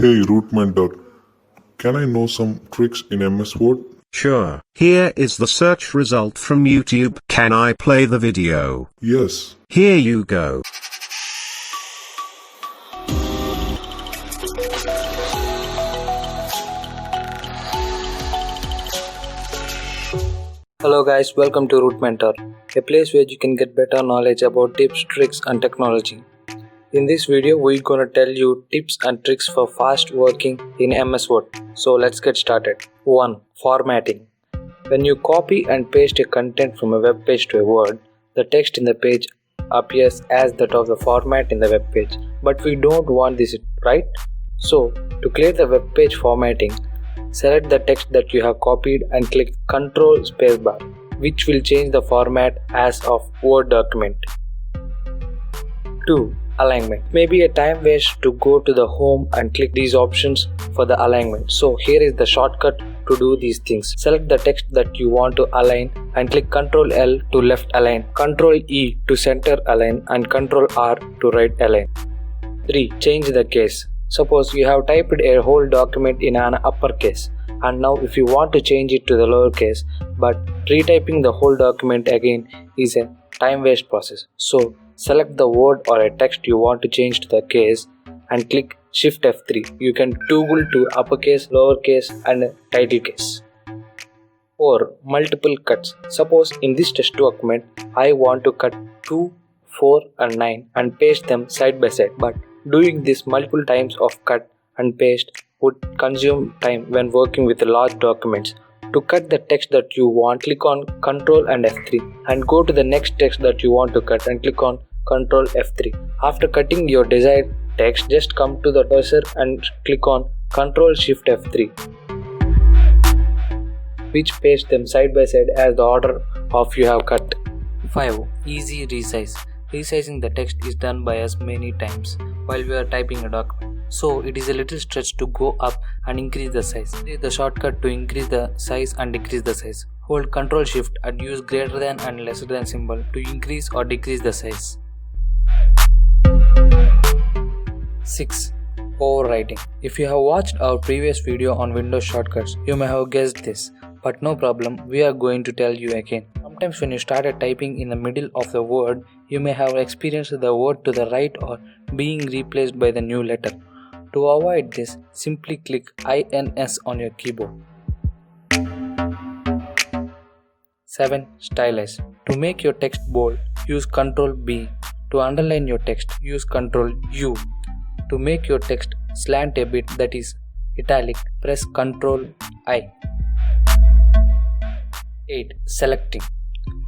Hey RootMentor, can I know some tricks in MS Word? Sure. Here is the search result from YouTube. Can I play the video? Yes. Here you go. Hello guys, welcome to RootMentor, a place where you can get better knowledge about tips, tricks and technology. In this video, we're gonna tell you tips and tricks for fast working in MS Word. So let's get started. 1. Formatting. When you copy and paste a content from a web page to a Word, the text in the page appears as that of the format in the web page. But we don't want this, right? So to clear the web page formatting, select the text that you have copied and click Ctrl spacebar, which will change the format as of Word document. 2. Alignment. Maybe a time waste to go to the home and click these options for the alignment. So here is the shortcut to do these things. Select the text that you want to align and click Ctrl L to left align, Ctrl E to center align and Ctrl R to right align. 3. Change the case. Suppose you have typed a whole document in an uppercase, and now if you want to change it to the lowercase, but retyping the whole document again is a time waste process. So select the word or a text you want to change to the case and click Shift F3. You can toggle to uppercase, lowercase and title case. 4. Multiple cuts. Suppose in this text document I want to cut 2, 4 and 9 and paste them side by side, but doing this multiple times of cut and paste would consume time when working with large documents. To cut the text that you want, click on Ctrl and F3 and go to the next text that you want to cut and click on Ctrl F3. After cutting your desired text, just come to the cursor and click on Ctrl Shift F3, which paste them side by side as the order of you have cut. 5. Easy resize. Resizing the text is done by us many times while we are typing a document. So it is a little stretch to go up and increase the size. This is the shortcut to increase the size and decrease the size. Hold Ctrl Shift and use greater than and lesser than symbol to increase or decrease the size. 6. Overwriting. If you have watched our previous video on Windows shortcuts, you may have guessed this, but no problem, we are going to tell you again. Sometimes when you started typing in the middle of the word, you may have experienced the word to the right or being replaced by the new letter. To avoid this, simply click INS on your keyboard. 7. Stylize. To make your text bold, use Ctrl B. To underline your text, use Ctrl U. To make your text slant a bit, that is italic, press Ctrl I. 8. Selecting.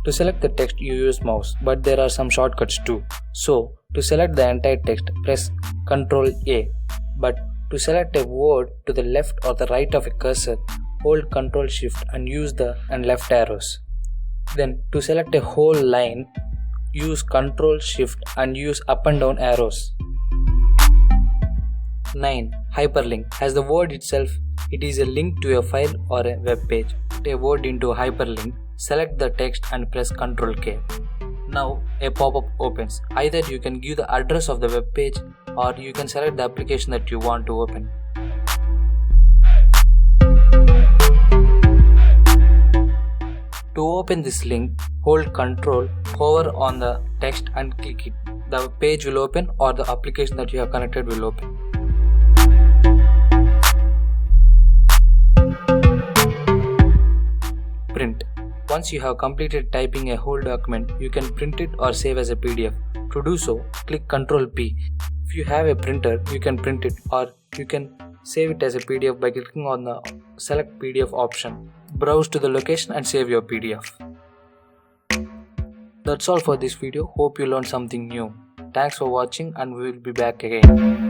To select the text, you use mouse, but there are some shortcuts too. So, to select the entire text, press Ctrl A. But to select a word to the left or the right of a cursor, hold Ctrl Shift and use the and left arrows. Then, to select a whole line, use Ctrl Shift and use up and down arrows. 9. Hyperlink. As the word itself, it is a link to a file or a web page. Put a word into a hyperlink, select the text and press Ctrl K. Now a pop-up opens. Either you can give the address of the web page or you can select the application that you want to open. To open this link, hold Ctrl, hover on the text and click it. The page will open or the application that you have connected will open. Print. Once you have completed typing a whole document, you can print it or save as a PDF. To do so, click Ctrl P. If you have a printer, you can print it or you can save it as a PDF by clicking on the Select PDF option. Browse to the location and save your PDF. That's all for this video. Hope you learned something new. Thanks for watching and we will be back again.